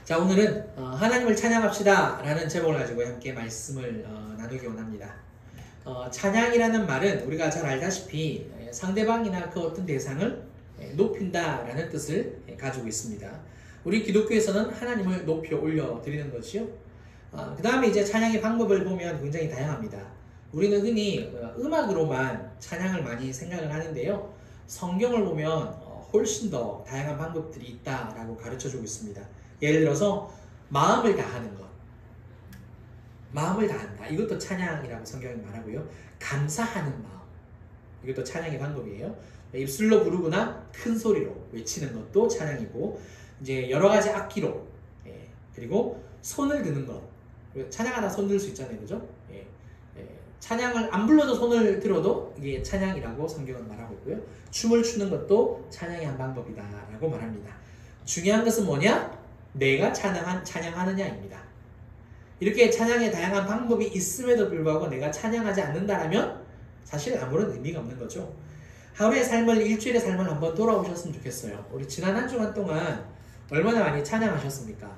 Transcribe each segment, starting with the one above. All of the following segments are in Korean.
자, 오늘은 하나님을 찬양합시다 라는 제목을 가지고 함께 말씀을 나누기 원합니다. 찬양이라는 말은 우리가 잘 알다시피 상대방이나 그 어떤 대상을 높인다 라는 뜻을 가지고 있습니다. 우리 기독교에서는 하나님을 높여 올려 드리는 것이요. 그 다음에 이제 찬양의 방법을 보면 굉장히 다양합니다. 우리는 흔히 음악으로만 찬양을 많이 생각을 하는데요. 성경을 보면 훨씬 더 다양한 방법들이 있다라고 가르쳐주고 있습니다. 예를 들어서 마음을 다하는 것, 마음을 다한다, 이것도 찬양이라고 성경이 말하고요. 감사하는 마음, 이것도 찬양의 방법이에요. 입술로 부르거나 큰 소리로 외치는 것도 찬양이고, 이제 여러 가지 악기로, 그리고 손을 드는 것, 찬양하다 손 들 수 있잖아요, 그죠? 찬양을 안 불러도 손을 들어도 이게 찬양이라고 성경은 말하고 있고요. 춤을 추는 것도 찬양의 한 방법이다라고 말합니다. 중요한 것은 뭐냐? 내가 찬양하느냐입니다. 이렇게 찬양의 다양한 방법이 있음에도 불구하고 내가 찬양하지 않는다라면 사실 아무런 의미가 없는 거죠. 하루의 삶을, 일주일의 삶을 한번 돌아오셨으면 좋겠어요. 우리 지난 한 주간 동안 얼마나 많이 찬양하셨습니까?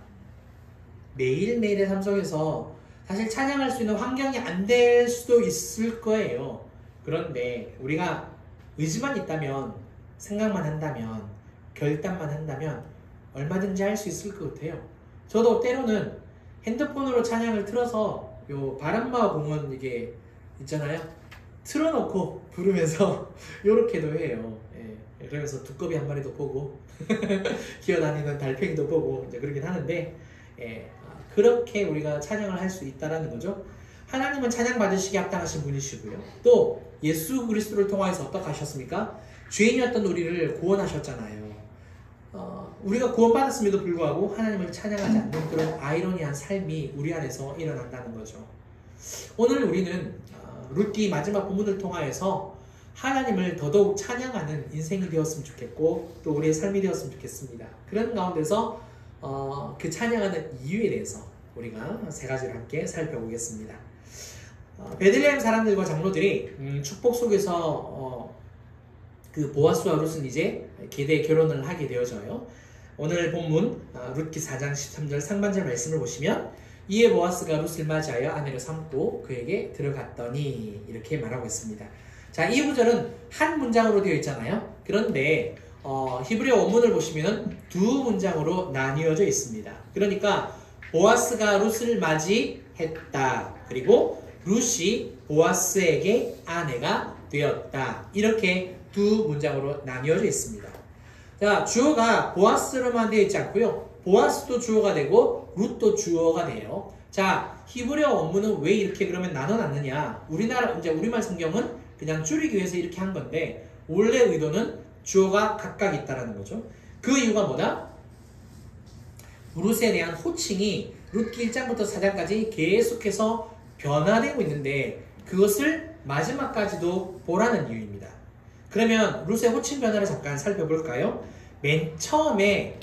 매일매일의 삶 속에서 사실 찬양할 수 있는 환경이 안 될 수도 있을 거예요. 그런데 우리가 의지만 있다면, 생각만 한다면, 결단만 한다면 얼마든지 할 수 있을 것 같아요. 저도 때로는 핸드폰으로 찬양을 틀어서 요 바람마 공원 이게 있잖아요. 틀어놓고 부르면서 요렇게도 해요. 그러면서 두꺼비 한 마리도 보고 기어다니는 달팽이도 보고 이제 그러긴 하는데, 그렇게 우리가 찬양을 할 수 있다는 거죠. 하나님은 찬양 받으시기에 합당하신 분이시고요. 또 예수 그리스도를 통하여서 어떻게 하셨습니까? 죄인이었던 우리를 구원하셨잖아요. 우리가 구원받았음에도 불구하고 하나님을 찬양하지 않는 그런 아이러니한 삶이 우리 안에서 일어난다는 거죠. 오늘 우리는 룻기 마지막 본문을 통하여서 하나님을 더더욱 찬양하는 인생이 되었으면 좋겠고, 또 우리의 삶이 되었으면 좋겠습니다. 그런 가운데서 그 찬양하는 이유에 대해서 우리가 세 가지를 함께 살펴보겠습니다. 베들레헴 사람들과 장로들이 축복 속에서 그 보아스와 룻은 이제 계대 결혼을 하게 되어져요. 오늘 본문 룻기 4장 13절 상반절 말씀을 보시면, 이에 보아스가 룻을 맞이하여 아내를 삼고 그에게 들어갔더니, 이렇게 말하고 있습니다. 자, 이 구절은 한 문장으로 되어 있잖아요. 그런데 히브리어 원문을 보시면 두 문장으로 나뉘어져 있습니다. 그러니까 보아스가 룻을 맞이했다, 그리고 룻이 보아스에게 아내가 되었다, 이렇게 두 문장으로 나뉘어져 있습니다. 자, 주어가 보아스로만 되어 있지 않고요. 보아스도 주어가 되고 룻도 주어가 돼요. 자, 히브리어 원문은 왜 이렇게 그러면 나눠놨느냐? 이제 우리말 성경은 그냥 줄이기 위해서 이렇게 한 건데, 원래 의도는 주어가 각각 있다라는 거죠. 그 이유가 뭐다? 룻에 대한 호칭이 룻기 1장부터 4장까지 계속해서 변화되고 있는데, 그것을 마지막까지도 보라는 이유입니다. 그러면 룻의 호칭 변화를 잠깐 살펴볼까요? 맨 처음에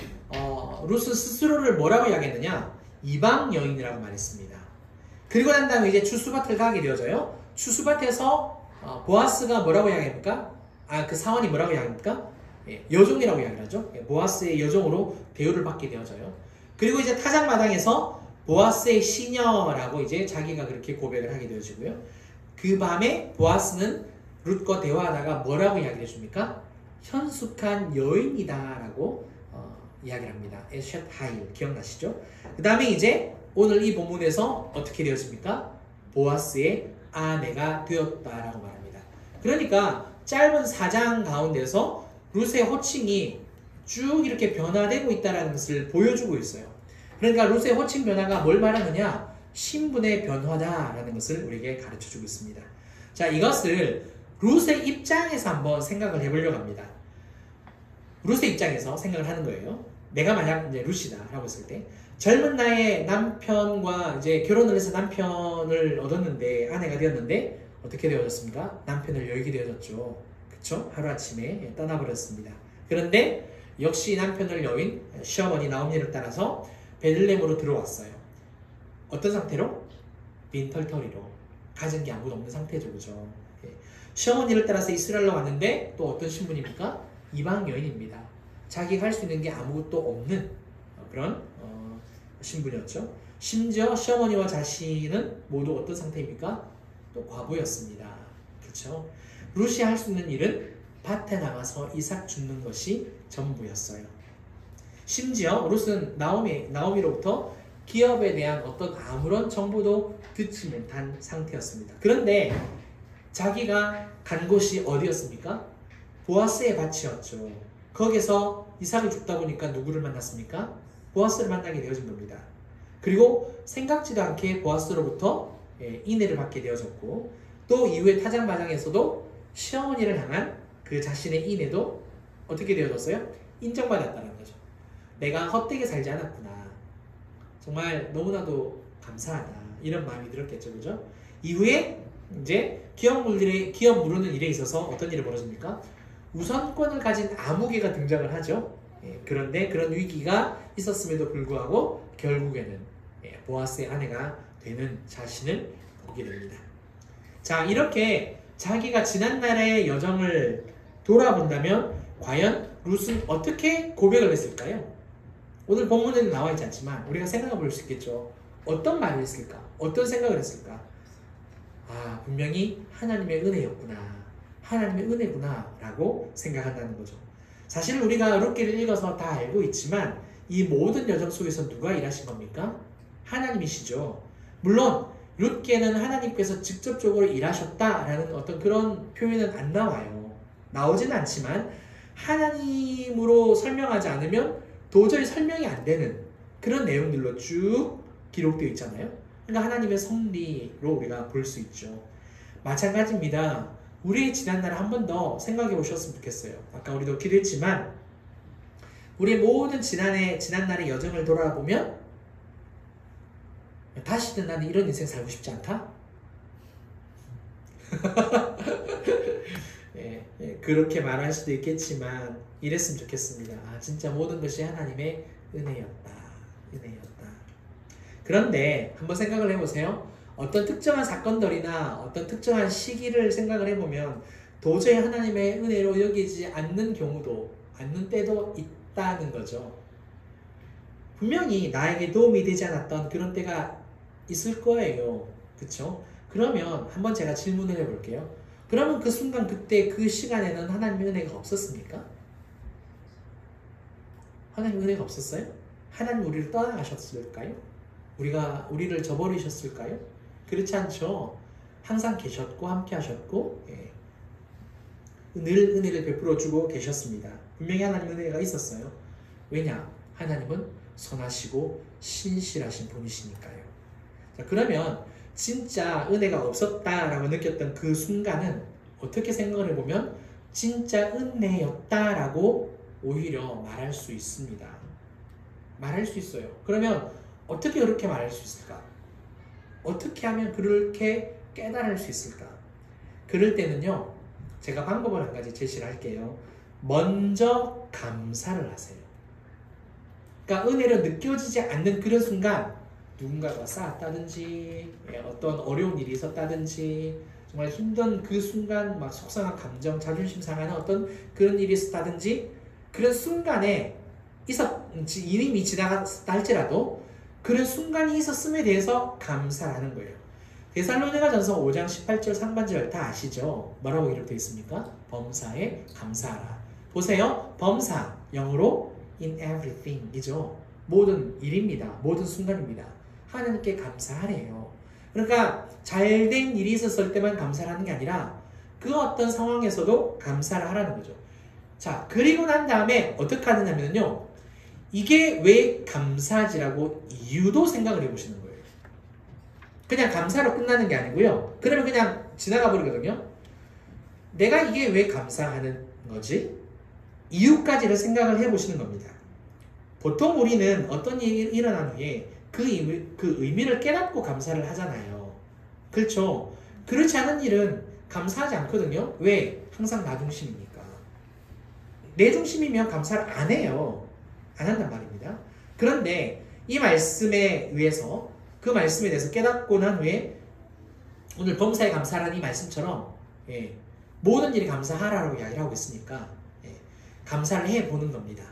룻은 스스로를 뭐라고 이야기했느냐? 이방 여인이라고 말했습니다. 그리고 난 다음에 이제 추수밭을 가게 되어져요. 추수밭에서 보아스가 뭐라고 이야기합니까? 그 사원이 뭐라고 이야기합니까? 여종이라고 이야기하죠. 보아스의 여종으로 대우를 받게 되어져요. 그리고 이제 타작마당에서 보아스의 시녀라고 이제 자기가 그렇게 고백을 하게 되어지고요. 그 밤에 보아스는 룻과 대화하다가 뭐라고 이야기를 해줍니까? 현숙한 여인이다라고 이야기를 합니다. 에셋 하일, 기억나시죠? 그 다음에 이제 오늘 이 본문에서 어떻게 되었습니까? 보아스의 아내가 되었다라고 말합니다. 그러니까 짧은 4장 가운데서 룻의 호칭이 쭉 이렇게 변화되고 있다는 것을 보여주고 있어요. 그러니까 룻의 호칭 변화가 뭘 말하느냐? 신분의 변화다라는 것을 우리에게 가르쳐주고 있습니다. 자, 이것을 룻의 입장에서 한번 생각을 해보려고 합니다. 룻의 입장에서 생각을 하는 거예요. 내가 만약 이제 룻이다 라고 했을 때, 젊은 나이에 남편과 이제 결혼을 해서 남편을 얻었는데, 아내가 되었는데 어떻게 되어졌습니까? 남편을 여의게 되어졌죠. 그쵸? 하루아침에 떠나버렸습니다. 그런데 역시 남편을 여인 시어머니 나오미를 따라서 베들레헴으로 들어왔어요. 어떤 상태로? 빈털터리로. 가진 게 아무도 없는 상태죠. 그죠? 시어머니를 따라서 이스라엘로 왔는데 또 어떤 신분입니까? 이방 여인입니다. 자기가 할 수 있는 게 아무것도 없는 그런 신분이었죠. 심지어 시어머니와 자신은 모두 어떤 상태입니까? 또 과부였습니다. 그렇죠? 룻이 할 수 있는 일은 밭에 나가서 이삭 줍는 것이 전부였어요. 심지어 룻은 나오미로부터 기업에 대한 어떤 아무런 정보도 듣지 못한 상태였습니다. 그런데 자기가 간 곳이 어디였습니까? 보아스의 밭이었죠. 거기서 이삭을 줍다 보니까 누구를 만났습니까? 보아스를 만나게 되어진 겁니다. 그리고 생각지도 않게 보아스로부터 인애를 받게 되어졌고, 또 이후에 타작마당에서도 시어머니를 향한 그 자신의 인애도 어떻게 되어졌어요? 인정받았다는 거죠. 내가 헛되게 살지 않았구나. 정말 너무나도 감사하다. 이런 마음이 들었겠죠. 그죠? 이후에 이제 기업 무르는 일에 있어서 어떤 일이 벌어집니까? 우선권을 가진 아무개가 등장을 하죠. 그런데 그런 위기가 있었음에도 불구하고 결국에는 보아스의 아내가 되는 자신을 보게 됩니다. 자, 이렇게 자기가 지난날의 여정을 돌아본다면 과연 룻은 어떻게 고백을 했을까요? 오늘 본문에는 나와 있지 않지만 우리가 생각해 볼 수 있겠죠. 어떤 말을 했을까? 어떤 생각을 했을까? 아, 분명히 하나님의 은혜였구나. 하나님의 은혜구나 라고 생각한다는 거죠. 사실 우리가 룻기를 읽어서 다 알고 있지만 이 모든 여정 속에서 누가 일하신 겁니까? 하나님이시죠. 물론 룻기에는 하나님께서 직접적으로 일하셨다라는 어떤 그런 표현은 안 나와요. 나오지는 않지만 하나님으로 설명하지 않으면 도저히 설명이 안 되는 그런 내용들로 쭉 기록되어 있잖아요. 그러니까 하나님의 섭리로 우리가 볼 수 있죠. 마찬가지입니다. 우리의 지난날을 한 번 더 생각해 보셨으면 좋겠어요. 아까 우리도 기도했지만 우리의 모든 지난날의 여정을 돌아보면 다시는 나는 이런 인생 살고 싶지 않다? 그렇게 말할 수도 있겠지만 이랬으면 좋겠습니다. 아, 진짜 모든 것이 하나님의 은혜였다. 그런데 한번 생각을 해보세요. 어떤 특정한 사건들이나 어떤 특정한 시기를 생각을 해보면 도저히 하나님의 은혜로 여기지 않는 경우도, 않는 때도 있다는 거죠. 분명히 나에게 도움이 되지 않았던 그런 때가 있을 거예요. 그쵸? 그러면 한번 제가 질문을 해볼게요. 그러면 그 순간, 그때, 그 시간에는 하나님의 은혜가 없었습니까? 하나님의 은혜가 없었어요? 하나님 우리를 떠나가셨을까요? 우리를 저버리셨을까요? 그렇지 않죠. 항상 계셨고 함께 하셨고 늘 은혜를 베풀어 주고 계셨습니다. 분명히 하나님의 은혜가 있었어요. 왜냐? 하나님은 선하시고 신실하신 분이시니까요. 자, 그러면 진짜 은혜가 없었다라고 느꼈던 그 순간은 어떻게 생각을 해보면 진짜 은혜였다라고 오히려 말할 수 있습니다. 말할 수 있어요. 그러면 어떻게 그렇게 말할 수 있을까? 어떻게 하면 그렇게 깨달을 수 있을까? 그럴 때는요, 제가 방법을 한 가지 제시를 할게요. 먼저 감사를 하세요. 그러니까 은혜를 느껴지지 않는 그런 순간 누군가가 쌓았다든지 어떤 어려운 일이 있었다든지 정말 힘든 그 순간 막 속상한 감정, 자존심 상하는 어떤 그런 일이 있었다든지 그런 순간에 이름이 지나갔다 할지라도 그런 순간이 있었음에 대해서 감사하는 거예요. 데살로니가전서 5장 18절 상반절 다 아시죠? 뭐라고 기록되어 있습니까? 범사에 감사하라. 보세요. 범사, 영어로 in everything 이죠. 모든 일입니다. 모든 순간입니다. 하나님께 감사하래요. 그러니까 잘된 일이 있었을 때만 감사를 하는 게 아니라 그 어떤 상황에서도 감사를 하라는 거죠. 자, 그리고 난 다음에 어떻게 하느냐면요, 이게 왜 감사지라고 이유도 생각을 해보시는 거예요. 그냥 감사로 끝나는 게 아니고요. 그러면 그냥 지나가 버리거든요. 내가 이게 왜 감사하는 거지? 이유까지를 생각을 해보시는 겁니다. 보통 우리는 어떤 일이 일어난 후에 그 의미를 깨닫고 감사를 하잖아요. 그렇죠? 그렇지 않은 일은 감사하지 않거든요. 왜? 항상 나 중심이니까. 내 중심이면 감사를 안 해요. 안 한단 말입니다. 그런데 이 말씀에 의해서 그 말씀에 대해서 깨닫고 난 후에 오늘 범사에 감사라는 이 말씀처럼 모든 일이 감사하라고 이야기를 하고 있으니까 감사를 해보는 겁니다.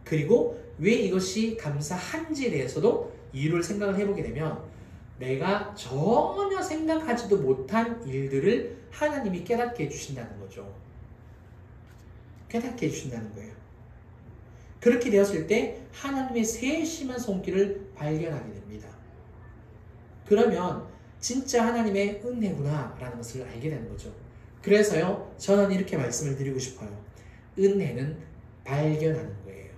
그리고 왜 이것이 감사한지에 대해서도 이유를 생각을 해보게 되면 내가 전혀 생각하지도 못한 일들을 하나님이 깨닫게 해주신다는 거죠. 깨닫게 해주신다는 거예요. 그렇게 되었을 때 하나님의 세심한 손길을 발견하게 됩니다. 그러면 진짜 하나님의 은혜구나 라는 것을 알게 되는 거죠. 그래서요, 저는 이렇게 말씀을 드리고 싶어요. 은혜는 발견하는 거예요.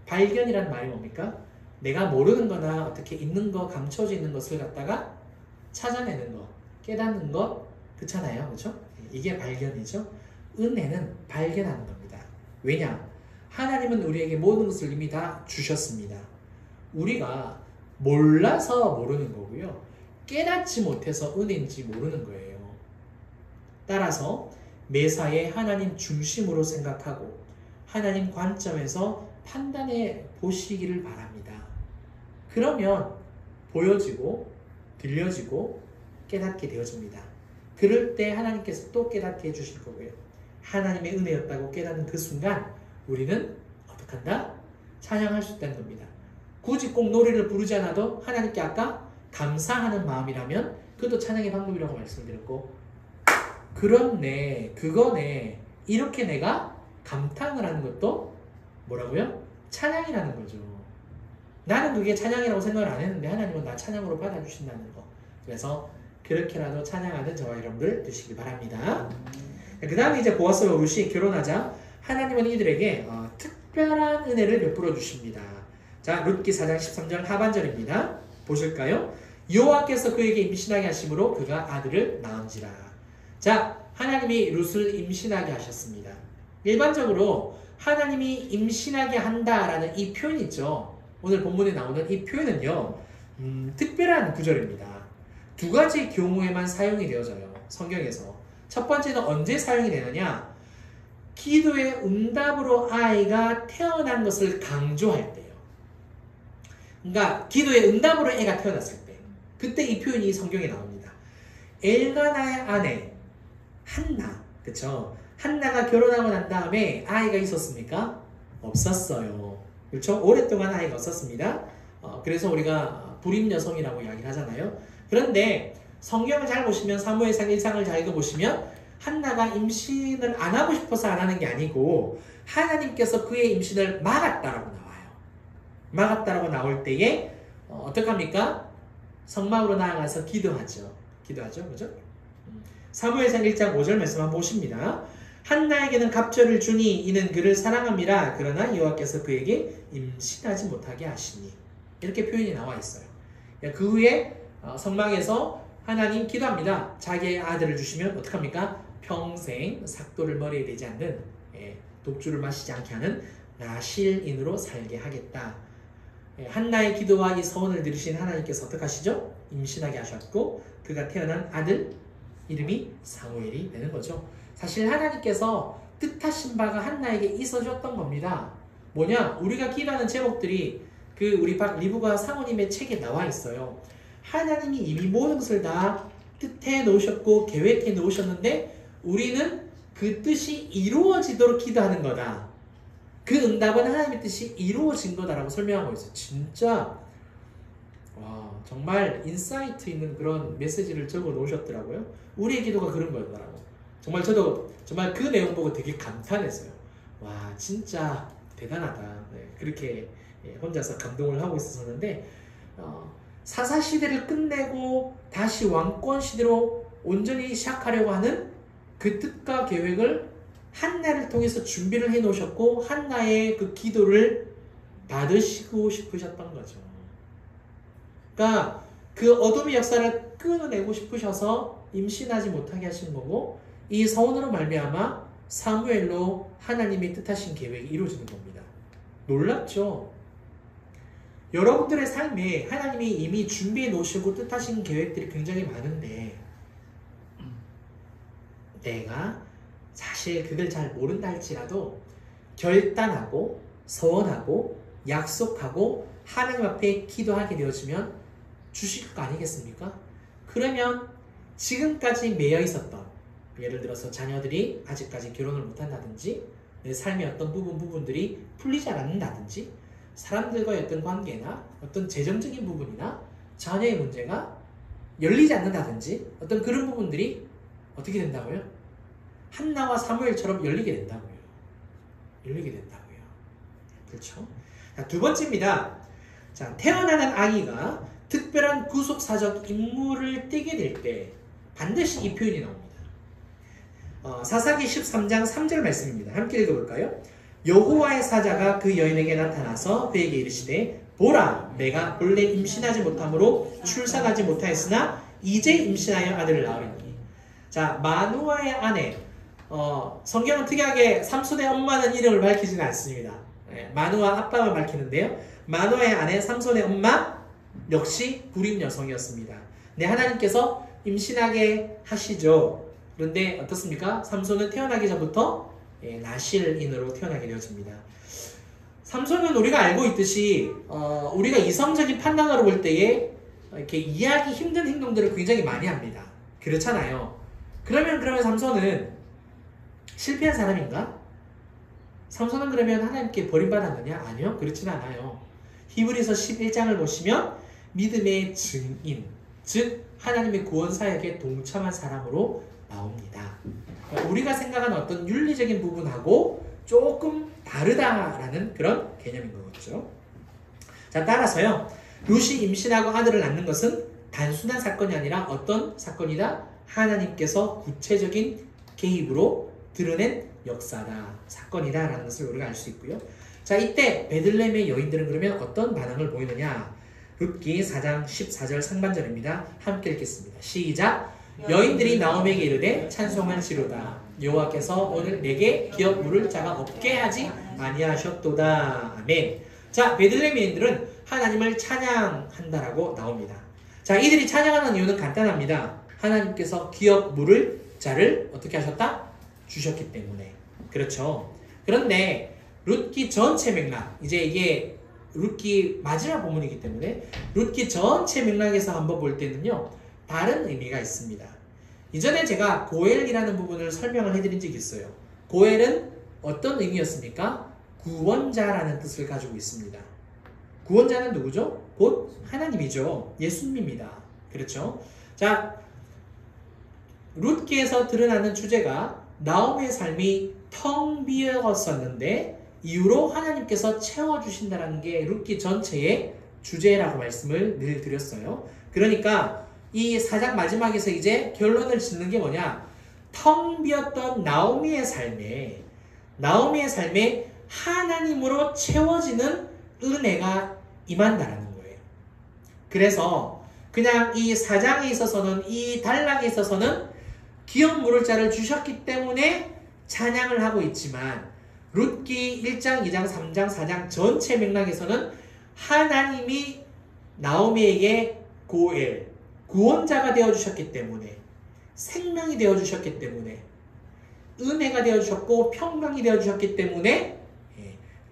발견이란 말이 뭡니까? 내가 모르는 거나 어떻게 있는 거, 감춰져 있는 것을 갖다가 찾아내는 거, 깨닫는 것, 그렇잖아요. 그렇죠? 이게 발견이죠. 은혜는 발견하는 겁니다. 왜냐? 하나님은 우리에게 모든 것을 이미 다 주셨습니다. 우리가 몰라서 모르는 거고요. 깨닫지 못해서 은혜인지 모르는 거예요. 따라서 매사에 하나님 중심으로 생각하고 하나님 관점에서 판단해 보시기를 바랍니다. 그러면 보여지고 들려지고 깨닫게 되어집니다. 그럴 때 하나님께서 또 깨닫게 해주실 거고요. 하나님의 은혜였다고 깨닫는 그 순간 우리는 어떻게 한다? 찬양할 수 있다는 겁니다. 굳이 꼭 노래를 부르지 않아도 하나님께 아까 감사하는 마음이라면 그것도 찬양의 방법이라고 말씀드렸고, 그렇네, 그거네, 이렇게 내가 감탄을 하는 것도 뭐라고요? 찬양이라는 거죠. 나는 그게 찬양이라고 생각을 안 했는데 하나님은 나 찬양으로 받아주신다는 거. 그래서 그렇게라도 찬양하는 저와 여러분들 되시기 바랍니다. 그 다음에 이제 보아스와 룻이 결혼하자 하나님은 이들에게 특별한 은혜를 베풀어 주십니다. 자, 룻기 4장 13절 하반절입니다. 보실까요? 여호와께서 그에게 임신하게 하심으로 그가 아들을 낳은지라. 자, 하나님이 룻을 임신하게 하셨습니다. 일반적으로 하나님이 임신하게 한다라는 이 표현 있죠. 오늘 본문에 나오는 이 표현은요, 특별한 구절입니다. 두 가지 경우에만 사용이 되어져요. 성경에서. 첫 번째는 언제 사용이 되느냐? 기도의 응답으로 아이가 태어난 것을 강조할 때요. 그러니까 기도의 응답으로 애가 태어났을 때, 그때 이 표현이 성경에 나옵니다. 엘가나의 아내 한나, 그쵸? 한나가 결혼하고 난 다음에 아이가 있었습니까? 없었어요. 그렇죠? 오랫동안 아이가 없었습니다. 그래서 우리가 불임 여성이라고 이야기를 하잖아요. 그런데 성경을 잘 보시면, 사무엘상 1장을 잘 읽어보시면 한나가 임신을 안 하고 싶어서 안 하는 게 아니고 하나님께서 그의 임신을 막았다라고 나와요. 막았다라고 나올 때에 어떡합니까? 성막으로 나아가서 기도하죠. 그죠? 사무엘상 1장 5절 말씀 한번 보십니다. 한나에게는 갑절을 주니 이는 그를 사랑함이라. 그러나 여호와께서 그에게 임신하지 못하게 하시니. 이렇게 표현이 나와 있어요. 그 후에 성막에서 하나님 기도합니다. 자기의 아들을 주시면 어떡합니까? 평생 삭도를 머리에 대지 않는, 독주를 마시지 않게 하는 나실인으로 살게 하겠다. 한나의 기도와 이 서원을 들으신 하나님께서 어떡하시죠? 임신하게 하셨고 그가 태어난 아들 이름이 사무엘이 되는 거죠. 사실 하나님께서 뜻하신 바가 한나에게 있어졌던 겁니다. 뭐냐? 우리가 기도하는 제목들이 우리 리브가 사모님의 책에 나와 있어요. 하나님이 이미 모든 것을 다 뜻해 놓으셨고 계획해 놓으셨는데 우리는 그 뜻이 이루어지도록 기도하는 거다. 그 응답은 하나님의 뜻이 이루어진 거다라고 설명하고 있어요. 진짜 와, 정말 인사이트 있는 그런 메시지를 적어 놓으셨더라고요. 우리의 기도가 그런 거더라고. 정말 저도 정말 그 내용 보고 되게 감탄했어요. 와, 진짜 대단하다. 네, 그렇게 혼자서 감동을 하고 있었는데 사사시대를 끝내고 다시 왕권시대로 온전히 시작하려고 하는 그 뜻과 계획을 한나를 통해서 준비를 해 놓으셨고 한나의 그 기도를 받으시고 싶으셨던 거죠. 그러니까 그 어둠의 역사를 끊어내고 싶으셔서 임신하지 못하게 하신 거고, 이 서원으로 말미암아 사무엘로 하나님이 뜻하신 계획이 이루어지는 겁니다. 놀랍죠? 여러분들의 삶에 하나님이 이미 준비해 놓으시고 뜻하신 계획들이 굉장히 많은데 내가 사실 그걸 잘 모른다 할지라도 결단하고 서원하고 약속하고 하나님 앞에 기도하게 되어지면 주실 거 아니겠습니까? 그러면 지금까지 매여 있었던, 예를 들어서 자녀들이 아직까지 결혼을 못한다든지 내 삶의 어떤 부분들이 풀리지 않는다든지 사람들과의 어떤 관계나 어떤 재정적인 부분이나 자녀의 문제가 열리지 않는다든지 어떤 그런 부분들이 어떻게 된다고요? 한나와 사무엘처럼 열리게 된다고요. 열리게 된다고요. 그렇죠? 자, 두 번째입니다. 자, 태어나는 아기가 특별한 구속사적 임무를 띠게 될 때 반드시 이 표현이 나옵니다. 사사기 13장 3절 말씀입니다. 함께 읽어볼까요? 여호와의 사자가 그 여인에게 나타나서 그에게 이르시되 보라, 내가 본래 임신하지 못함으로 출산하지 못하였으나 이제 임신하여 아들을 낳으리니. 자, 마누아의 아내, 성경은 특이하게 삼손의 엄마는 이름을 밝히지는 않습니다. 마누아 아빠만 밝히는데요. 마누아의 아내 삼손의 엄마 역시 불임 여성이었습니다. 네, 하나님께서 임신하게 하시죠. 그런데 어떻습니까? 삼손은 태어나기 전부터 나실인으로 태어나게 되어집니다. 삼손은 우리가 알고 있듯이 우리가 이성적인 판단으로 볼 때에 이렇게 이해하기 힘든 행동들을 굉장히 많이 합니다. 그렇잖아요. 그러면 삼손은 실패한 사람인가? 삼손은 그러면 하나님께 버림받았느냐? 아니요, 그렇진 않아요. 히브리서 11장을 보시면 믿음의 증인, 즉 하나님의 구원 사역에 동참한 사람으로 나옵니다. 우리가 생각하는 어떤 윤리적인 부분하고 조금 다르다라는 그런 개념인 거겠죠. 자, 따라서요, 룻이 임신하고 아들을 낳는 것은 단순한 사건이 아니라 어떤 사건이다? 하나님께서 구체적인 개입으로 드러낸 역사다, 사건이다 라는 것을 우리가 알 수 있고요. 자, 이때 베들레헴의 여인들은 그러면 어떤 반응을 보이느냐? 룻기 4장 14절 상반절입니다. 함께 읽겠습니다. 시작! 여인들이 나오미에게 이르되 찬송할지로다. 여호와께서 오늘 내게 기업 물을 자가 없게 하지 아니하셨도다. 아멘. 자, 베들레헴 여인들은 하나님을 찬양한다라고 나옵니다. 자, 이들이 찬양하는 이유는 간단합니다. 하나님께서 기업 물을 자를 어떻게 하셨다? 주셨기 때문에. 그렇죠. 그런데 룻기 전체 맥락, 이제 이게 룻기 마지막 본문이기 때문에 룻기 전체 맥락에서 한번 볼 때는요, 다른 의미가 있습니다. 이전에 제가 고엘이라는 부분을 설명을 해드린 적이 있어요. 고엘은 어떤 의미였습니까? 구원자라는 뜻을 가지고 있습니다. 구원자는 누구죠? 곧 하나님이죠. 예수님입니다. 그렇죠? 자, 룻기에서 드러나는 주제가 나오미의 삶이 텅 비었었는데 이후로 하나님께서 채워주신다는 게 룻기 전체의 주제라고 말씀을 늘 드렸어요. 그러니까 이 4장 마지막에서 이제 결론을 짓는 게 뭐냐? 텅 비었던 나오미의 삶에 하나님으로 채워지는 은혜가 임한다라는 거예요. 그래서 그냥 이 4장에 있어서는, 이 단락에 있어서는 기업 물을 자를 주셨기 때문에 찬양을 하고 있지만 룻기 1장, 2장, 3장, 4장 전체 맥락에서는 하나님이 나오미에게 고엘, 구원자가 되어주셨기 때문에, 생명이 되어주셨기 때문에, 은혜가 되어주셨고 평강이 되어주셨기 때문에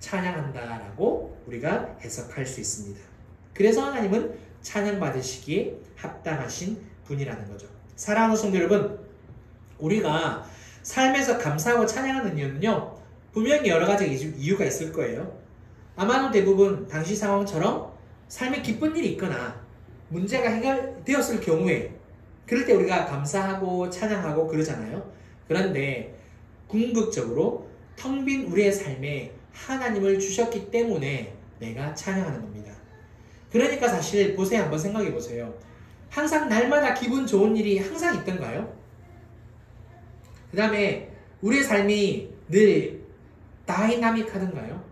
찬양한다라고 우리가 해석할 수 있습니다. 그래서 하나님은 찬양받으시기에 합당하신 분이라는 거죠. 사랑하는 성도 여러분, 우리가 삶에서 감사하고 찬양하는 이유는요, 분명히 여러 가지 이유가 있을 거예요. 아마도 대부분 당시 상황처럼 삶에 기쁜 일이 있거나 문제가 해결되었을 경우에 그럴 때 우리가 감사하고 찬양하고 그러잖아요. 그런데 궁극적으로 텅 빈 우리의 삶에 하나님을 주셨기 때문에 내가 찬양하는 겁니다. 그러니까 사실 보세요. 한번 생각해 보세요. 항상 날마다 기분 좋은 일이 항상 있던가요? 그 다음에 우리의 삶이 늘 다이나믹하던가요?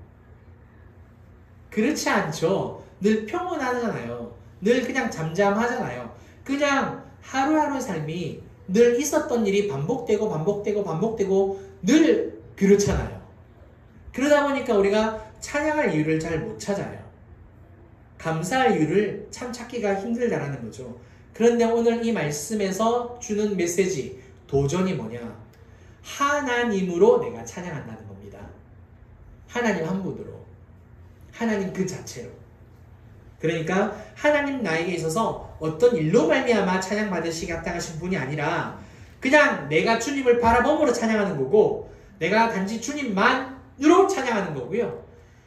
그렇지 않죠. 늘 평온하잖아요. 늘 그냥 잠잠하잖아요. 그냥 하루하루의 삶이 늘 있었던 일이 반복되고 늘 그렇잖아요. 그러다 보니까 우리가 찬양할 이유를 잘 못 찾아요. 감사할 이유를 참 찾기가 힘들다라는 거죠. 그런데 오늘 이 말씀에서 주는 메시지, 도전이 뭐냐? 하나님으로 내가 찬양한다는 겁니다. 하나님 한 분으로, 하나님 그 자체로. 그러니까 하나님 나에게 있어서 어떤 일로 말미암아 찬양받으시기 합당하신 분이 아니라 그냥 내가 주님을 바라봄으로 찬양하는 거고, 내가 단지 주님만으로 찬양하는 거고요.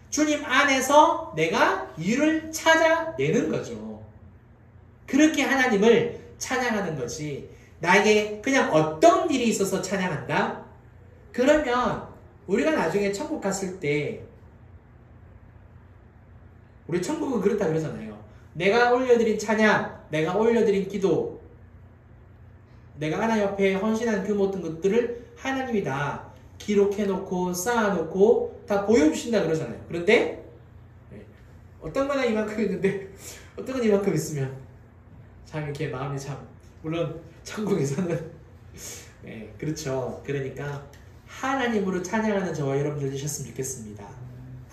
주님 안에서 내가 이유를 찾아내는 거죠. 그렇게 하나님을 찬양하는 거지. 나에게 그냥 어떤 일이 있어서 찬양한다? 그러면 우리가 나중에 천국 갔을 때 우리 천국은 그렇다 그러잖아요. 내가 올려드린 찬양, 내가 올려드린 기도, 내가 하나님 앞에 헌신한 그 모든 것들을 하나님이 다 기록해놓고 쌓아놓고 다 보여주신다 그러잖아요. 그런데 어떤 거는 이만큼 있는데 어떤 건 이만큼 있으면 참 이렇게 마음이 참, 물론 천국에서는 네, 그렇죠. 그러니까 하나님으로 찬양하는 저와 여러분들 되셨으면 좋겠습니다.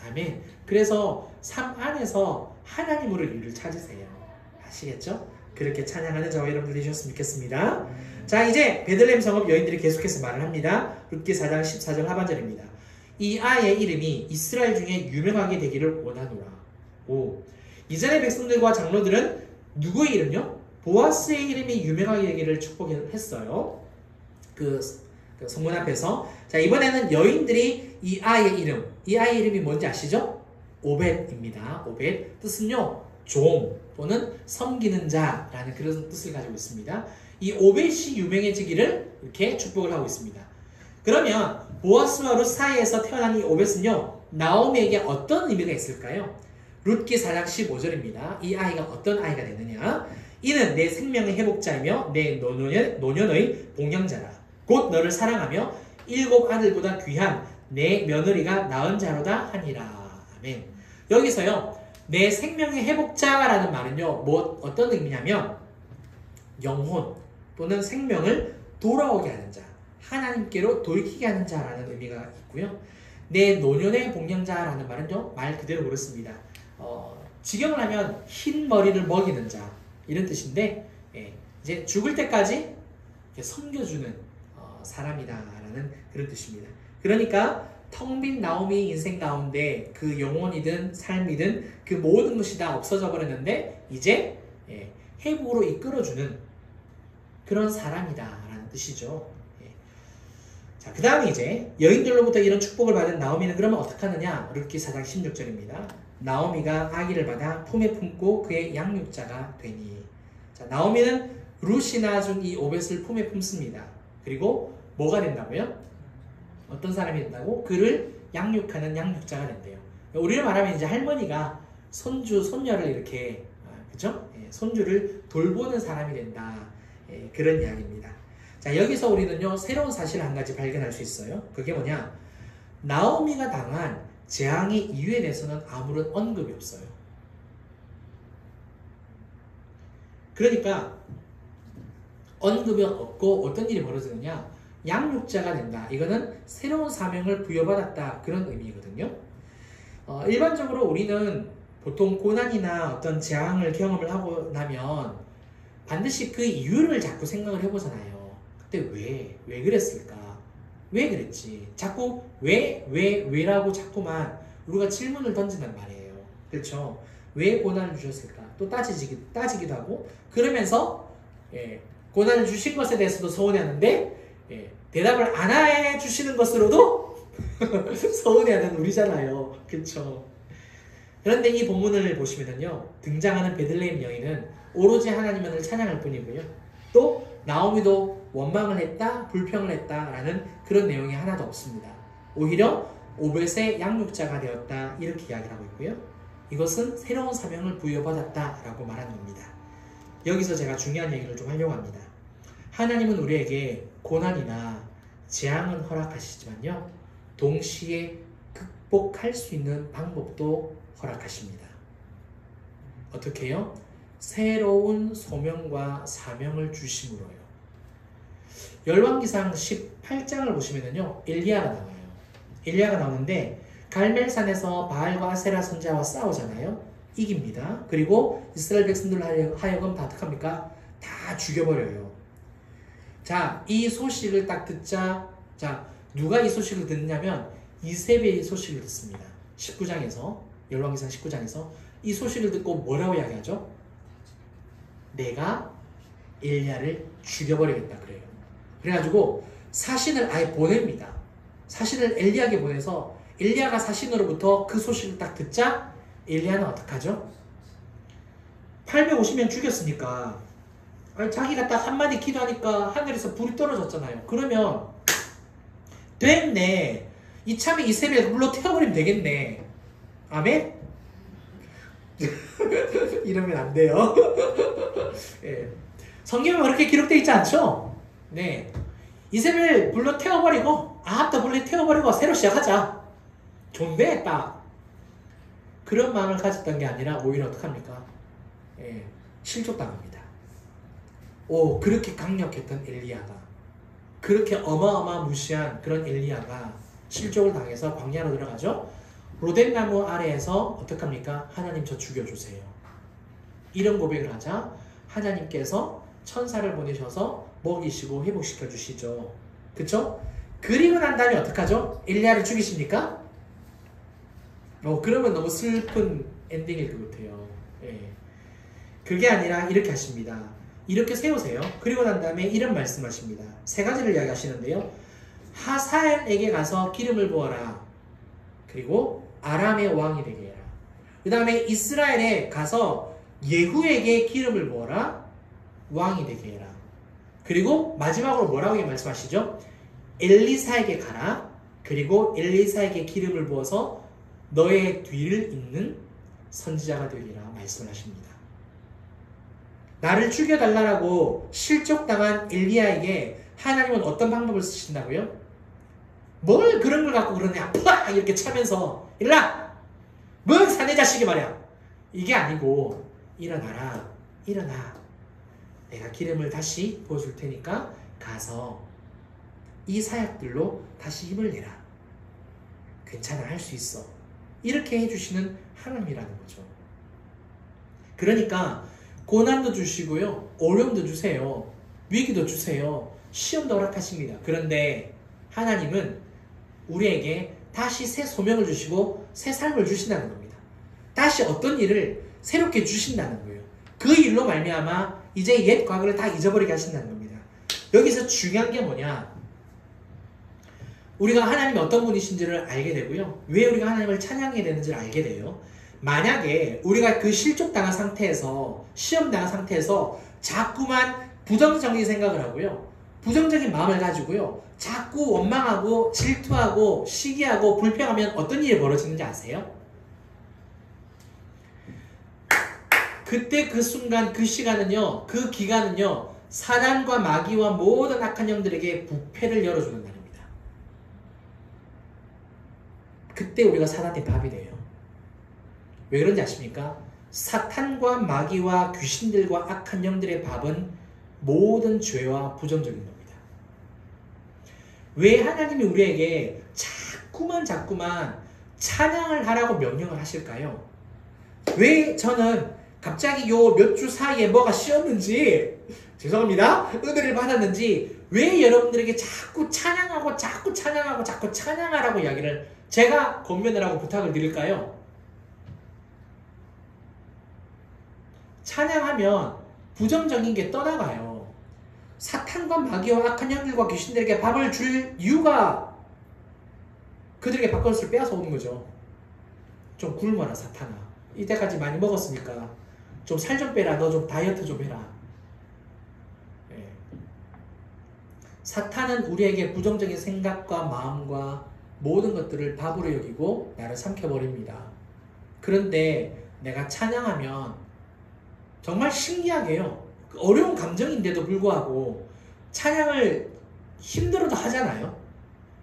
아멘. 그래서 삶 안에서 하나님으로 이유를 찾으세요. 아시겠죠? 그렇게 찬양하는 저와 여러분들 되셨으면 좋겠습니다. 자, 이제 베들레헴 성읍 여인들이 계속해서 말을 합니다. 룻기 4장 14절 하반절입니다. 이 아이의 이름이 이스라엘 중에 유명하게 되기를 원하노라. 오, 이전의 백성들과 장로들은 누구의 이름요? 보아스의 이름이 유명하게 되기를 축복했어요. 그 성문 앞에서. 자, 이번에는 여인들이 이 아이의 이름이 뭔지 아시죠? 오벳입니다. 오벳. 뜻은요, 종 또는 섬기는 자라는 그런 뜻을 가지고 있습니다. 이 오벳이 유명해지기를 이렇게 축복을 하고 있습니다. 그러면 보아스와 룻 사이에서 태어난 이 오벳은요, 나오미에게 어떤 의미가 있을까요? 룻기 4장 15절입니다. 이 아이가 어떤 아이가 되느냐? 이는 내 생명의 회복자이며 내 노년의 봉양자라. 곧 너를 사랑하며 7 아들보다 귀한 내 며느리가 낳은 자로다 하니라. 아멘. 여기서요, 내 생명의 회복자라는 말은요, 어떤 의미냐면 영혼 또는 생명을 돌아오게 하는 자, 하나님께로 돌이키게 하는 자라는 의미가 있고요. 내 노년의 봉양자라는 말은요, 말 그대로 그렇습니다. 직역을 하면 흰 머리를 먹이는 자, 이런 뜻인데, 이제 죽을 때까지 섬겨주는 사람이다라는 그런 뜻입니다. 그러니까 텅 빈 나오미 인생 가운데 그 영혼이든 삶이든 그 모든 것이 다 없어져 버렸는데 이제 회복으로 이끌어주는 그런 사람이다라는 뜻이죠. 자, 그 다음에 이제 여인들로부터 이런 축복을 받은 나오미는 그러면 어떻게 하느냐? 룻기 4장 16절입니다. 나오미가 아기를 받아 품에 품고 그의 양육자가 되니. 자, 나오미는 룻이나 준 이 오벳을 품에 품습니다. 그리고 뭐가 된다고요? 어떤 사람이 된다고? 그를 양육하는 양육자가 된대요. 우리를 말하면 이제 할머니가 손주, 손녀를 이렇게, 그죠? 손주를 돌보는 사람이 된다. 그런 이야기입니다. 자, 여기서 우리는요, 새로운 사실을 한 가지 발견할 수 있어요. 그게 뭐냐? 나오미가 당한 재앙의 이유에 대해서는 아무런 언급이 없어요. 그러니까 언급이 없고 어떤 일이 벌어지느냐? 양육자가 된다. 이거는 새로운 사명을 부여받았다. 그런 의미거든요. 일반적으로 우리는 보통 고난이나 어떤 재앙을 경험을 하고 나면 반드시 그 이유를 자꾸 생각을 해보잖아요. 그때 왜 그랬을까? 왜 그랬지? 자꾸 왜라고 자꾸만 우리가 질문을 던진단 말이에요. 그렇죠? 왜 고난을 주셨을까? 또 따지기도 하고, 그러면서 고난을 주신 것에 대해서도 서운해하는데 대답을 안 해주시는 것으로도 서운해하는 우리잖아요. 그렇죠? 그런데 이 본문을 보시면은요, 등장하는 베들레헴 여인은 오로지 하나님만을 찬양할 뿐이고요, 또 나오미도 원망을 했다, 불평을 했다라는 그런 내용이 하나도 없습니다. 오히려 오벳의 양육자가 되었다, 이렇게 이야기를 하고 있고요, 이것은 새로운 사명을 부여받았다라고 말하는 겁니다. 여기서 제가 중요한 얘기를 좀 하려고 합니다. 하나님은 우리에게 고난이나 재앙은 허락하시지만요, 동시에 극복할 수 있는 방법도 허락하십니다. 어떻게 해요? 새로운 소명과 사명을 주심으로요. 열왕기상 18장을 보시면요, 엘리야가 나와요. 엘리야가 나오는데 갈멜산에서 바알과 아세라 선지자와 싸우잖아요. 이깁니다. 그리고 이스라엘 백성들로 하여금 다 어떡합니까? 다 죽여버려요. 자, 이 소식을 딱 듣자, 자, 누가 이 소식을 듣냐면 이세벨이 소식을 듣습니다. 19장에서, 열왕기상 19장에서 이 소식을 듣고 뭐라고 이야기하죠? 내가 엘리야를 죽여버리겠다 그래요. 그래가지고 사신을 아예 보냅니다. 사신을 엘리야에게 보내서 엘리야가 사신으로부터 그 소식을 딱 듣자 엘리야는 어떡하죠? 850명 죽였으니까 아니, 자기가 딱 한마디 기도하니까 하늘에서 불이 떨어졌잖아요. 그러면 됐네. 이참에 이세벨 물로 태워버리면 되겠네. 아멘? 이러면 안 돼요. 예. 성경에 그렇게 기록되어 있지 않죠? 네. 이세벨 물로 태워버리고 아합도 물로 태워버리고 새로 시작하자. 좋은데 딱 그런 마음을 가졌던 게 아니라 오히려 어떡합니까? 예. 실족당합니다. 오, 그렇게 강력했던 엘리야가, 그렇게 어마어마무시한 그런 엘리야가 실족을 당해서 광야로 들어가죠. 로뎀나무 아래에서 어떡합니까? 하나님 저 죽여주세요. 이런 고백을 하자 하나님께서 천사를 보내셔서 먹이시고 회복시켜 주시죠. 그쵸? 그리고 난 다음에 어떡하죠? 엘리야를 죽이십니까? 그러면 너무 슬픈 엔딩일 것 같아요. 예. 그게 아니라 이렇게 하십니다. 이렇게 세우세요. 그리고 난 다음에 이런 말씀하십니다. 세 가지를 이야기하시는데요. 하사엘에게 가서 기름을 부어라. 그리고 아람의 왕이 되게 해라. 그 다음에 이스라엘에 가서 예후에게 기름을 부어라. 왕이 되게 해라. 그리고 마지막으로 뭐라고 말씀하시죠? 엘리사에게 가라. 그리고 엘리사에게 기름을 부어서 너의 뒤를 잇는 선지자가 되리라 말씀을 하십니다. 나를 죽여달라고 실족당한 엘리야에게 하나님은 어떤 방법을 쓰신다고요? 뭘 그런 걸 갖고 그러냐? 팍! 이렇게 차면서 일어나! 뭔 사내 자식이 말이야! 이게 아니고 일어나라. 일어나. 내가 기름을 다시 부어줄 테니까 가서 이 사약들로 다시 힘을 내라. 괜찮아, 할 수 있어. 이렇게 해주시는 하나님이라는 거죠. 그러니까 고난도 주시고요, 어려움도 주세요, 위기도 주세요, 시험도 허락하십니다. 그런데 하나님은 우리에게 다시 새 소명을 주시고 새 삶을 주신다는 겁니다. 다시 어떤 일을 새롭게 주신다는 거예요. 그 일로 말미암아 이제 옛 과거를 다 잊어버리게 하신다는 겁니다. 여기서 중요한 게 뭐냐? 우리가 하나님이 어떤 분이신지를 알게 되고요, 왜 우리가 하나님을 찬양해야 되는지를 알게 돼요. 만약에 우리가 그 실족당한 상태에서, 시험당한 상태에서 자꾸만 부정적인 생각을 하고요, 부정적인 마음을 가지고요, 자꾸 원망하고 질투하고 시기하고 불평하면 어떤 일이 벌어지는지 아세요? 그때 그 순간 그 시간은요, 그 기간은요, 사단과 마귀와 모든 악한 영들에게 부패를 열어주는 날입니다. 그때 우리가 사단의 밥이 돼요. 왜 그런지 아십니까? 사탄과 마귀와 귀신들과 악한 영들의 밥은 모든 죄와 부정적인 겁니다. 왜 하나님이 우리에게 자꾸만 찬양을 하라고 명령을 하실까요? 왜 저는 갑자기 요 몇 주 사이에 뭐가 씌었는지, 죄송합니다, 은혜를 받았는지 왜 여러분들에게 자꾸 찬양하라고 이야기를 제가 권면을 하고 부탁을 드릴까요? 찬양하면 부정적인 게 떠나가요. 사탄과 마귀와 악한 영들과 귀신들에게 밥을 줄 이유가 그들에게 밥그릇을 빼앗아 오는 거죠. 좀 굶어라 사탄아, 이때까지 많이 먹었으니까 좀 살 좀 빼라, 너 좀 다이어트 좀 해라. 예. 사탄은 우리에게 부정적인 생각과 마음과 모든 것들을 밥으로 여기고 나를 삼켜버립니다. 그런데 내가 찬양하면 정말 신기하게요, 어려운 감정인데도 불구하고 찬양을 힘들어도 하잖아요.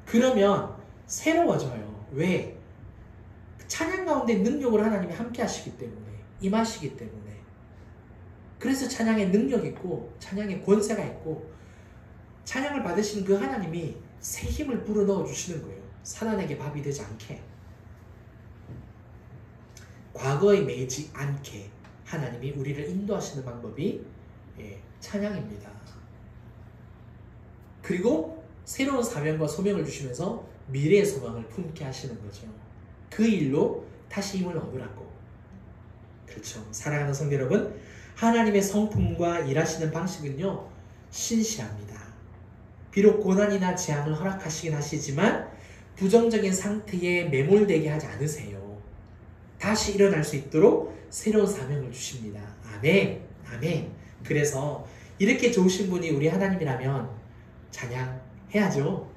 그러면 새로워져요. 왜? 찬양 가운데 능력으로 하나님이 함께 하시기 때문에, 임하시기 때문에. 그래서 찬양의 능력이 있고 찬양의 권세가 있고 찬양을 받으신 그 하나님이 새 힘을 불어넣어 주시는 거예요. 사단에게 밥이 되지 않게, 과거에 매이지 않게 하나님이 우리를 인도하시는 방법이 찬양입니다. 그리고 새로운 사명과 소명을 주시면서 미래의 소망을 품게 하시는 거죠. 그 일로 다시 힘을 얻으라고. 그렇죠. 사랑하는 성도 여러분, 하나님의 성품과 일하시는 방식은요, 신실합니다. 비록 고난이나 재앙을 허락하시긴 하시지만 부정적인 상태에 매몰되게 하지 않으세요. 다시 일어날 수 있도록 새로운 사명을 주십니다. 아멘. 아멘. 그래서 이렇게 좋으신 분이 우리 하나님이라면 찬양해야죠.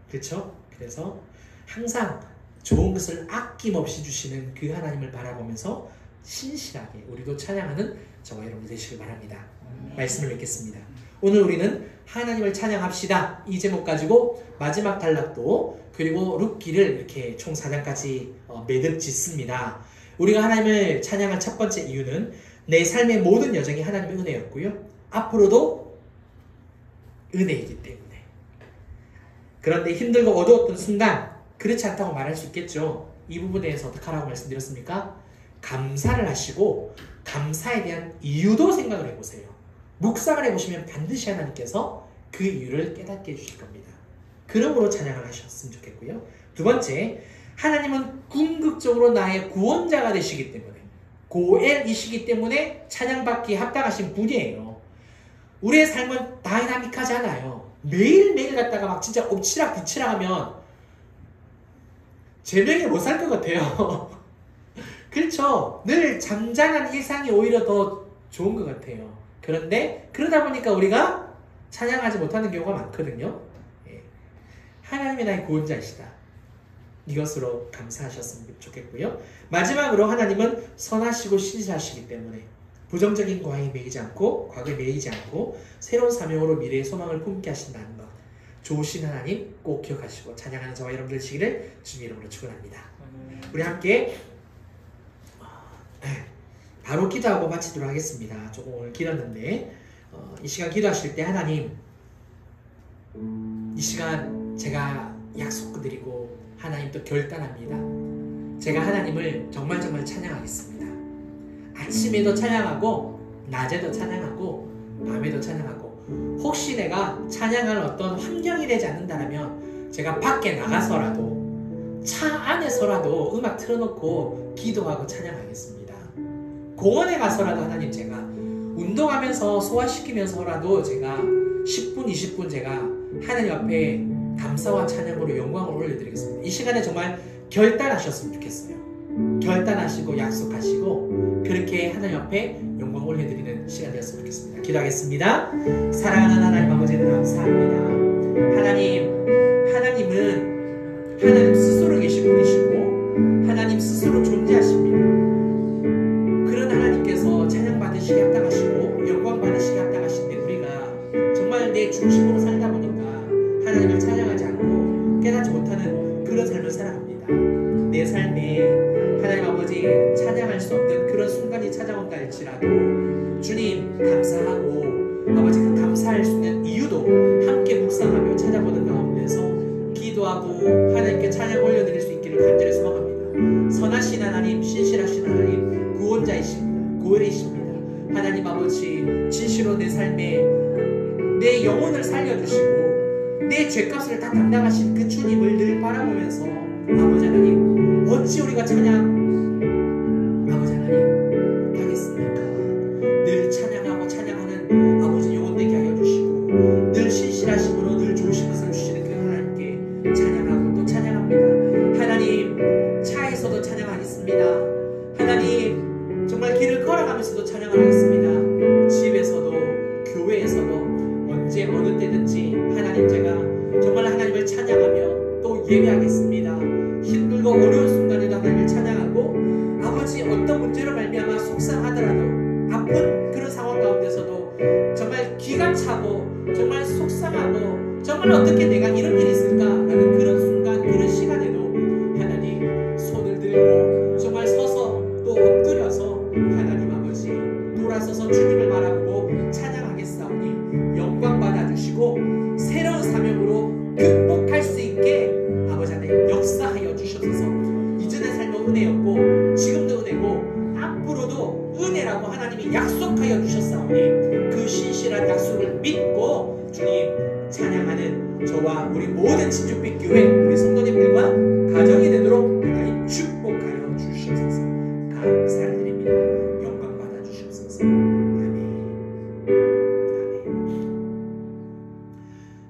그렇죠? 그래서 항상 좋은 것을 아낌없이 주시는 그 하나님을 바라보면서 신실하게 우리도 찬양하는 저와 여러분 되시길 바랍니다. 말씀을 읽겠습니다. 오늘 우리는 하나님을 찬양합시다. 이 제목 가지고 마지막 단락도 그리고 룻기를 이렇게 총 4장까지 매듭 짓습니다. 우리가 하나님을 찬양할 첫 번째 이유는 내 삶의 모든 여정이 하나님의 은혜였고요. 앞으로도 은혜이기 때문에. 그런데 힘들고 어두웠던 순간 그렇지 않다고 말할 수 있겠죠. 이 부분에 대해서 어떻게 하라고 말씀드렸습니까? 감사를 하시고 감사에 대한 이유도 생각을 해보세요. 묵상을 해보시면 반드시 하나님께서 그 이유를 깨닫게 해주실 겁니다. 그러므로 찬양을 하셨으면 좋겠고요. 두 번째, 하나님은 궁극적으로 나의 구원자가 되시기 때문에 고엘이시기 때문에 찬양받기에 합당하신 분이에요. 우리의 삶은 다이나믹하지 않아요. 매일매일 갔다가 막 진짜 엎치락 뒤치락 하면 제명에 못 살 것 같아요. 그렇죠. 늘 잠잠한 일상이 오히려 더 좋은 것 같아요. 그런데 그러다 보니까 우리가 찬양하지 못하는 경우가 많거든요. 하나님이 나의 구원자이시다. 이것으로 감사하셨으면 좋겠고요. 마지막으로 하나님은 선하시고 신실하시기 때문에 부정적인 과거에 매이지 않고 과거에 매이지 않고 새로운 사명으로 미래의 소망을 품게 하신다는 것, 좋으신 하나님 꼭 기억하시고 찬양하는 저와 여러분들 되시기를 주님 이름으로 축원합니다. 우리 함께 바로 기도하고 마치도록 하겠습니다. 조금 오늘 길었는데 이 시간 기도하실 때 하나님, 이 시간 제가 약속드리고 하나님 또 결단합니다. 제가 하나님을 정말 찬양하겠습니다. 아침에도 찬양하고 낮에도 찬양하고 밤에도 찬양하고, 혹시 내가 찬양할 어떤 환경이 되지 않는다면 제가 밖에 나가서라도 차 안에서라도 음악 틀어놓고 기도하고 찬양하겠습니다. 공원에 가서라도 하나님 제가 운동하면서 소화시키면서라도 제가 10분 20분 제가 하나님 앞에 감사와 찬양으로 영광을 올려드리겠습니다. 이 시간에 정말 결단하셨으면 좋겠어요. 결단하시고 약속하시고 그렇게 하나님 앞에 영광 올려드리는 시간 되었으면 좋겠습니다. 기도하겠습니다. 사랑하는 하나님 아버지는 감사합니다. 하나님은 하나님 스스로 계신 분이시고 하나님 스스로 존재하십니다. 그런 하나님께서 찬양받으시기 합당하시고 영광 받으시기 합당하신데 우리가 정말 내 중심으로 살다 보니까 하나님을 찬양하지 않고 깨닫지 못하는 그런 삶을 살아갑니다. 내 삶에 하나님 아버지 찬양할 수 없는 그런 순간이 찾아온다 할지라도 주님 감사하고 아버지 그 감사할 수 있는 이유도 함께 묵상하며 찾아보는 가운데서 기도하고 하나님께 찬양 올려드릴 수 있기를 간절히 소망합니다. 선하신 하나님, 신실하신 하나님, 구원자이십니다. 고엘이십니다. 하나님 아버지 진실로 내 삶에 내 영혼을 살려주시고 내 죄값을 다 담당하신 그 주님을 늘 바라보면서 아버지 하나님 어찌 우리가 찬양 아버지 하나님 하겠습니까? 늘 찬양하고 찬양하는 아버지 영혼 되게 하여 주시고 늘 신실하심으로 늘 좋으신 것을 주시는 그 하나님께 찬양하고 또 찬양합니다. 하나님 차에서도 찬양하겠습니다. 하나님 정말 길을 걸어가면서도 찬양하겠습니다. 집에서도 교회에서도 언제 어느 때든지 하나님 제가 정말 하나님을 찬양하며 또 예배하겠습니다. 힘들고 어려운 순간에도 하나님을 찬양하고 아버지 어떤 문제로 말미암아 속상하더라도 아픈 그런 상황 가운데서도 정말 기가 차고 정말 속상하고 정말 어떻게 내가 이런 일이 있을까라는 그런 순간 그런 시간에도 하나님 손을 들고 정말 서서 또 엎드려서 하나님 아버지 돌아서서 주님을 바라보고 찬양하겠사오니 영광 받아주시고 새로운 사명으로 극복할 수 있게 아버지 하나님 역사하여 주셔서 이전의 삶은 은혜였고 지금도 은혜고 앞으로도 은혜라고 하나님이 약속하여 주셨사오니 그 신실한 약속을 믿고 주님 찬양하는 저와 우리 모든 진주빛 교회 우리 성도님들과 가정이 되도록 하나님 축복하여 주시옵소서. 감사를 드립니다. 영광 받아 주시옵소서. 아멘.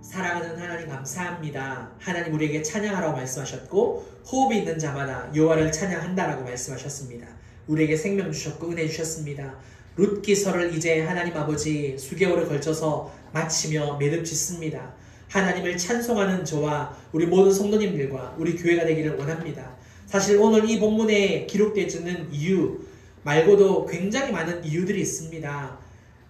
사랑하는 하나님 감사합니다. 하나님 우리에게 찬양하라고 말씀하셨고 호흡이 있는 자마다 여호와를 찬양한다라고 말씀하셨습니다. 우리에게 생명 주셨고 은혜 주셨습니다. 룻기서를 이제 하나님 아버지 수개월에 걸쳐서 마치며 매듭 짓습니다. 하나님을 찬송하는 저와 우리 모든 성도님들과 우리 교회가 되기를 원합니다. 사실 오늘 이 본문에 기록되어지는 이유 말고도 굉장히 많은 이유들이 있습니다.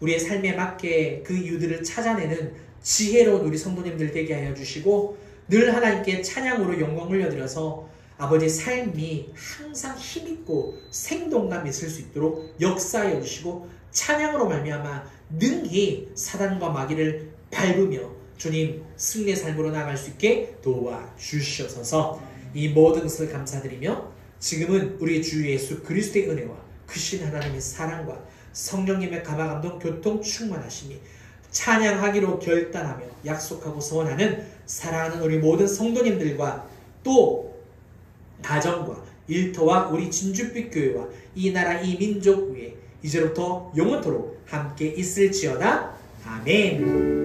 우리의 삶에 맞게 그 이유들을 찾아내는 지혜로운 우리 성도님들 되게 하여 주시고 늘 하나님께 찬양으로 영광 올려드려서 아버지 삶이 항상 힘있고 생동감 있을 수 있도록 역사하여 주시고 찬양으로 말미암아 능히 사단과 마귀를 밟으며 주님 승리의 삶으로 나아갈 수 있게 도와주시옵소서. 이 모든 것을 감사드리며 지금은 우리 주 예수 그리스도의 은혜와 크신 하나님의 사랑과 성령님의 감화감동 교통 충만하심이 찬양하기로 결단하며 약속하고 소원하는 사랑하는 우리 모든 성도님들과 또 가정과 일터와 우리 진주빛 교회와 이 나라 이 민족 위에 이제부터 영원토록 함께 있을지어다. 아멘.